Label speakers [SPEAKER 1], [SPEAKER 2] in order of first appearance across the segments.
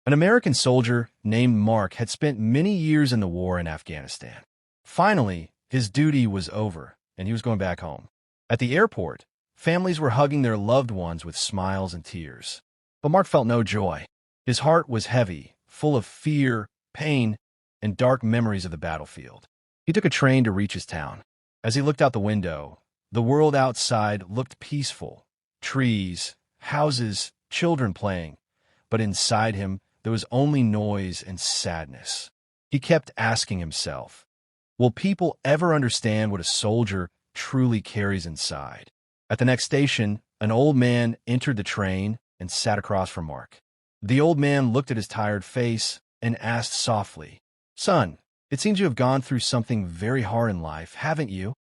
[SPEAKER 1] An American soldier named Mark had spent many years in the war in Afghanistan. Finally, his duty was over, and he was going back home. At the airport, families were hugging their loved ones with smiles and tears. But Mark felt no joy. His heart was heavy, full of fear, pain, and dark memories of the battlefield. He took a train to reach his town. As he looked out the window, the world outside looked peaceful. Trees, houses, children playing. But inside him, there was only noise and sadness. He kept asking himself, will people ever understand what a soldier truly carries inside? At the next station, an old man entered the train and sat across from Mark. The old man looked at his tired face and asked softly, "Son, it seems you have gone through something very hard in life, haven't you?"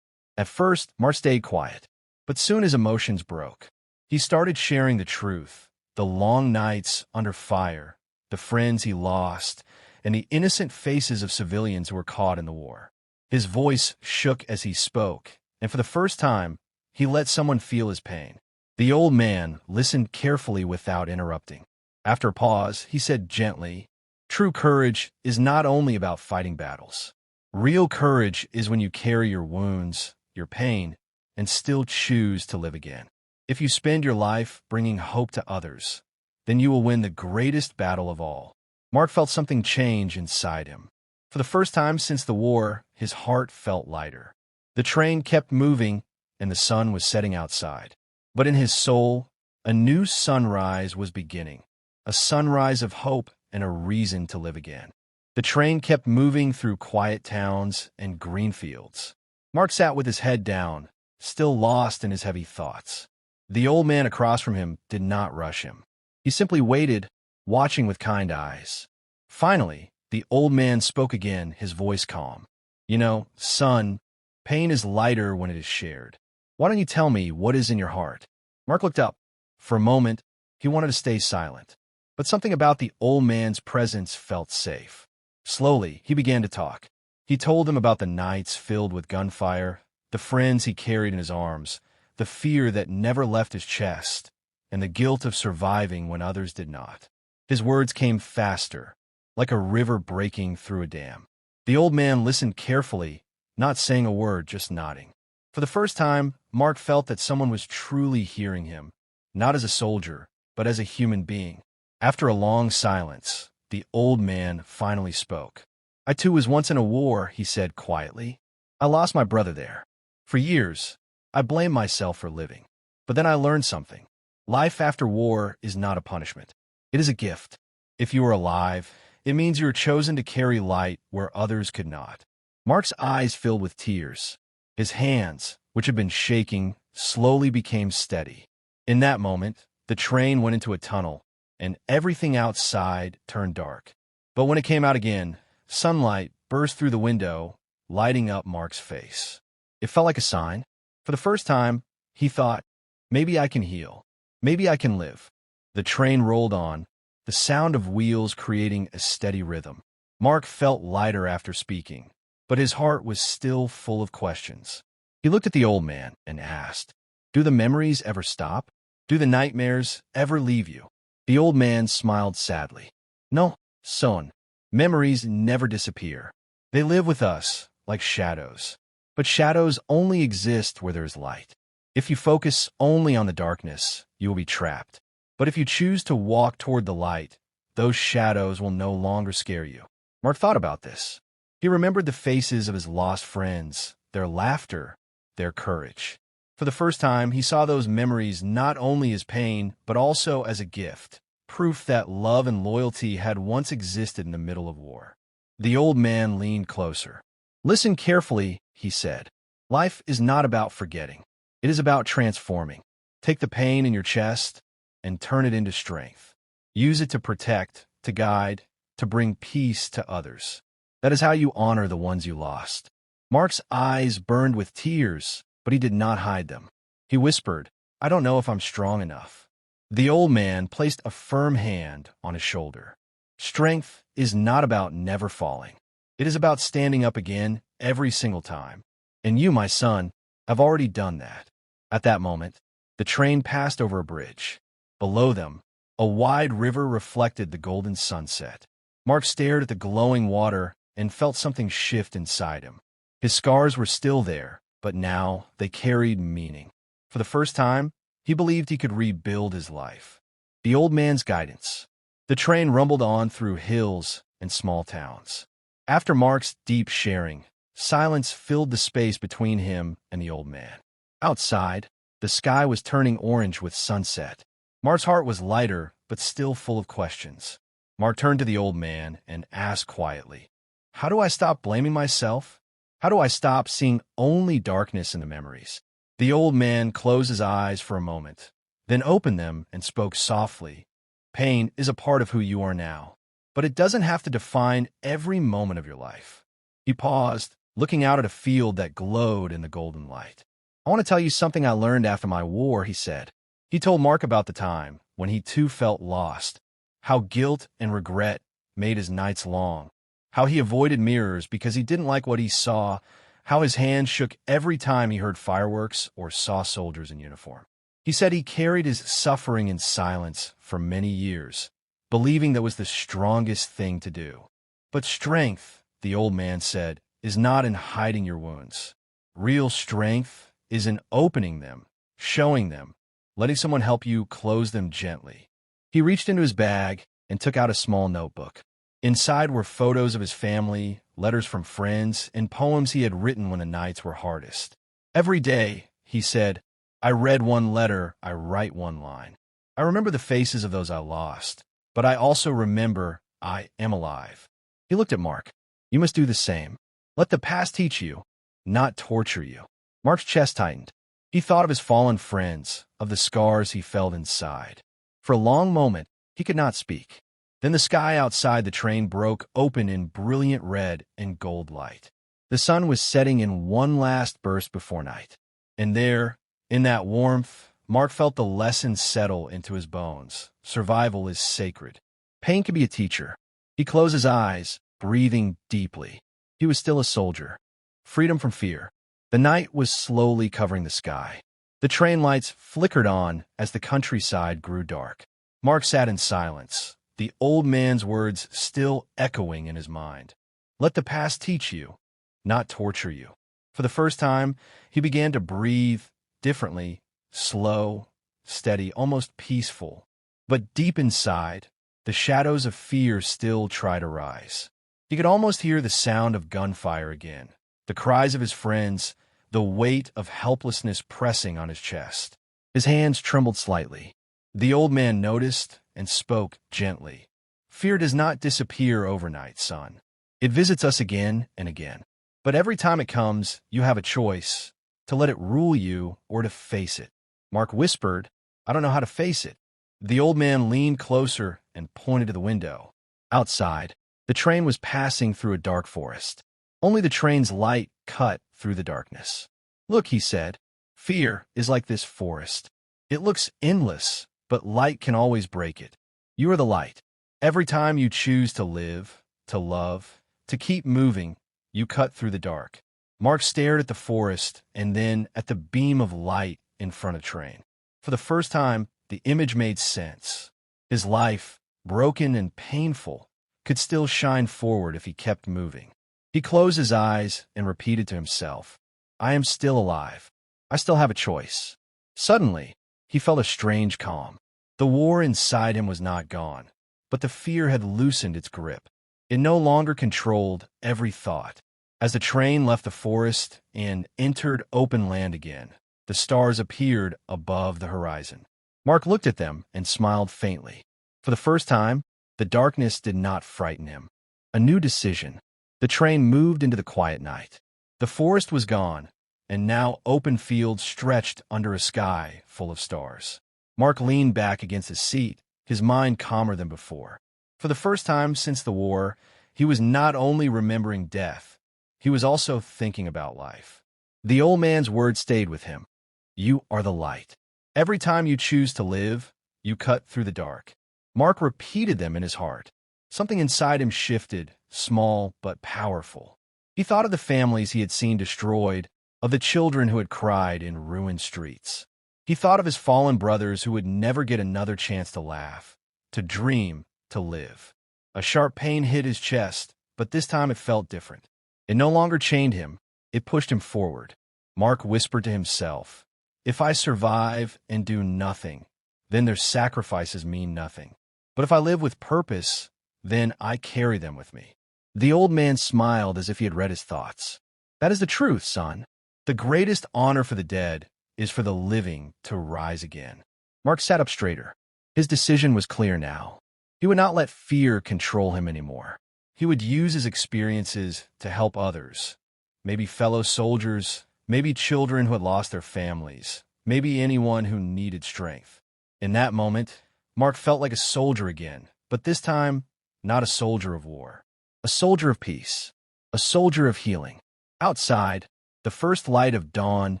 [SPEAKER 1] At first, Mark stayed quiet, but soon his emotions broke. He started sharing the truth, the long nights under fire, the friends he lost, and the innocent faces of civilians who were caught in the war. His voice shook as he spoke, and for the first time, he let someone feel his pain. The old man listened carefully without interrupting. After a pause, he said gently, "True courage is not only about fighting battles. Real courage is when you carry your wounds, your pain, and still choose to live again. If you spend your life bringing hope to others, then you will win the greatest battle of all." Mark felt something change inside him. For the first time since the war, his heart felt lighter. The train kept moving, and the sun was setting outside. But in his soul, a new sunrise was beginning, a sunrise of hope and a reason to live again. The train kept moving through quiet towns and green fields. Mark sat with his head down, still lost in his heavy thoughts. The old man across from him did not rush him. He simply waited, watching with kind eyes. Finally, the old man spoke again, his voice calm. "You know, son, pain is lighter when it is shared. Why don't you tell me what is in your heart?" Mark looked up. For a moment, he wanted to stay silent, but something about the old man's presence felt safe. Slowly, he began to talk. He told him about the nights filled with gunfire, the friends he carried in his arms, the fear that never left his chest, and the guilt of surviving when others did not. His words came faster, like a river breaking through a dam. The old man listened carefully, not saying a word, just nodding. For the first time, Mark felt that someone was truly hearing him, not as a soldier, but as a human being. After a long silence, the old man finally spoke. "I too was once in a war," he said quietly. "I lost my brother there. For years, I blamed myself for living. But then I learned something. Life after war is not a punishment. It is a gift. If you are alive, it means you are chosen to carry light where others could not." Mark's eyes filled with tears. His hands, which had been shaking, slowly became steady. In that moment, the train went into a tunnel, and everything outside turned dark. But when it came out again, sunlight burst through the window, lighting up Mark's face. It felt like a sign. For the first time, he thought, maybe I can heal. Maybe I can live. The train rolled on, the sound of wheels creating a steady rhythm. Mark felt lighter after speaking, but his heart was still full of questions. He looked at the old man and asked, "Do the memories ever stop? Do the nightmares ever leave you?" The old man smiled sadly. "No, son, memories never disappear. They live with us like shadows. But shadows only exist where there is light. If you focus only on the darkness, you will be trapped. But if you choose to walk toward the light, those shadows will no longer scare you." Mark thought about this. He remembered the faces of his lost friends, their laughter, their courage. For the first time, he saw those memories not only as pain, but also as a gift, proof that love and loyalty had once existed in the middle of war. The old man leaned closer. "Listen carefully," he said. "Life is not about forgetting. It is about transforming. Take the pain in your chest and turn it into strength. Use it to protect, to guide, to bring peace to others. That is how you honor the ones you lost." Mark's eyes burned with tears, but he did not hide them. He whispered, "I don't know if I'm strong enough." The old man placed a firm hand on his shoulder. "Strength is not about never falling. It is about standing up again every single time. And you, my son, have already done that." At that moment, the train passed over a bridge. Below them, A wide river reflected the golden sunset. Mark stared at the glowing water and felt something shift inside him. His scars were still there, but now they carried meaning. For the first time, he believed he could rebuild his life. The old man's guidance. The train rumbled on through hills and small towns. After Mark's deep sharing, silence filled the space between him and the old man. Outside, the sky was turning orange with sunset. Mark's heart was lighter, but still full of questions. Mark turned to the old man and asked quietly, "How do I stop blaming myself? How do I stop seeing only darkness in the memories?" The old man closed his eyes for a moment, then opened them and spoke softly. "Pain is a part of who you are now, but it doesn't have to define every moment of your life." He paused, looking out at a field that glowed in the golden light. "I want to tell you something I learned after my war," he said. He told Mark about the time when he too felt lost, how guilt and regret made his nights long, how he avoided mirrors because he didn't like what he saw, how his hands shook every time he heard fireworks or saw soldiers in uniform. He said he carried his suffering in silence for many years, believing that was the strongest thing to do. But strength, the old man said, is not in hiding your wounds. Real strength is in opening them, showing them, letting someone help you close them gently. He reached into his bag and took out a small notebook. Inside were photos of his family, letters from friends, and poems he had written when the nights were hardest. "Every day," he said, "I read one letter, I write one line. I remember the faces of those I lost, but I also remember I am alive." He looked at Mark. "You must do the same. Let the past teach you, not torture you." Mark's chest tightened. He thought of his fallen friends, of the scars he felt inside. For a long moment, he could not speak. Then the sky outside the train broke open in brilliant red and gold light. The sun was setting in one last burst before night. And there, in that warmth, Mark felt the lesson settle into his bones. Survival is sacred. Pain can be a teacher. He closed his eyes, breathing deeply. He was still a soldier. Freedom from fear. The night was slowly covering the sky. The train lights flickered on as the countryside grew dark. Mark sat in silence, the old man's words still echoing in his mind. Let the past teach you, not torture you. For the first time, he began to breathe differently, slow, steady, almost peaceful. But deep inside, the shadows of fear still tried to rise. He could almost hear the sound of gunfire again, the cries of his friends, the weight of helplessness pressing on his chest. His hands trembled slightly. The old man noticed and spoke gently. "Fear does not disappear overnight, son. It visits us again and again. But every time it comes, you have a choice, to let it rule you or to face it." Mark whispered, "I don't know how to face it." The old man leaned closer and pointed to the window. Outside, the train was passing through a dark forest. Only the train's light cut through the darkness. "Look," he said, "fear is like this forest. It looks endless, but light can always break it. You are the light. Every time you choose to live, to love, to keep moving, you cut through the dark." Mark stared at the forest and then at the beam of light in front of the train. For the first time, the image made sense. His life, broken and painful, could still shine forward if he kept moving. He closed his eyes and repeated to himself, "I am still alive. I still have a choice." Suddenly, he felt a strange calm. The war inside him was not gone, but the fear had loosened its grip. It no longer controlled every thought. As the train left the forest and entered open land again, the stars appeared above the horizon. Mark looked at them and smiled faintly. For the first time, the darkness did not frighten him. A new decision. The train moved into the quiet night. The forest was gone, and now open fields stretched under a sky full of stars. Mark leaned back against his seat, his mind calmer than before. For the first time since the war, he was not only remembering death, he was also thinking about life. The old man's words stayed with him. "You are the light. Every time you choose to live, you cut through the dark." Mark repeated them in his heart. Something inside him shifted, small but powerful. He thought of the families he had seen destroyed, of the children who had cried in ruined streets. He thought of his fallen brothers who would never get another chance to laugh, to dream, to live. A sharp pain hit his chest, but this time it felt different. It no longer chained him, it pushed him forward. Mark whispered to himself, "If I survive and do nothing, then their sacrifices mean nothing. But if I live with purpose, then I carry them with me." The old man smiled as if he had read his thoughts. "That is the truth, son. The greatest honor for the dead is for the living to rise again." Mark sat up straighter. His decision was clear now. He would not let fear control him anymore. He would use his experiences to help others. Maybe fellow soldiers, maybe children who had lost their families, maybe anyone who needed strength. In that moment, Mark felt like a soldier again, but this time, not a soldier of war. A soldier of peace. A soldier of healing. Outside, the first light of dawn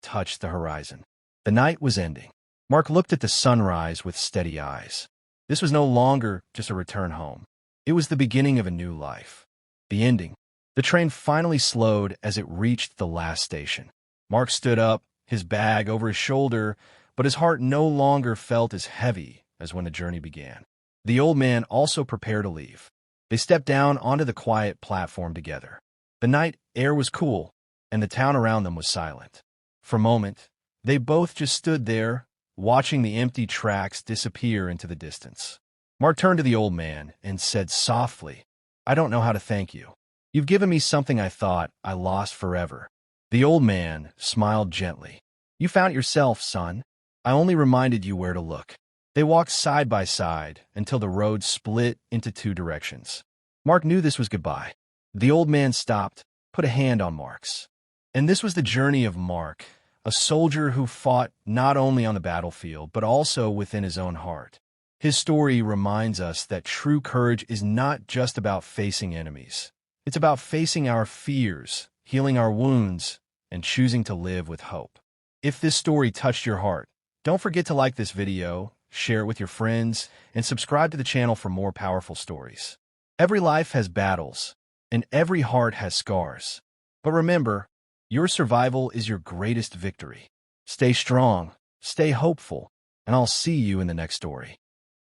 [SPEAKER 1] touched the horizon. The night was ending. Mark looked at the sunrise with steady eyes. This was no longer just a return home. It was the beginning of a new life. The ending. The train finally slowed as it reached the last station. Mark stood up, his bag over his shoulder, but his heart no longer felt as heavy as when the journey began. The old man also prepared to leave. They stepped down onto the quiet platform together. The night air was cool, and the town around them was silent. For a moment, they both just stood there, watching the empty tracks disappear into the distance. Mark turned to the old man and said softly, "I don't know how to thank you. You've given me something I thought I lost forever." The old man smiled gently. "You found it yourself, son. I only reminded you where to look." They walked side by side until the road split into two directions. Mark knew this was goodbye. The old man stopped, put a hand on Mark's. And this was the journey of Mark, a soldier who fought not only on the battlefield, but also within his own heart. His story reminds us that true courage is not just about facing enemies. It's about facing our fears, healing our wounds, and choosing to live with hope. If this story touched your heart, don't forget to like this video, share it with your friends, and subscribe to the channel for more powerful stories. Every life has battles, and every heart has scars. But remember, your survival is your greatest victory. Stay strong, stay hopeful, and I'll see you in the next story.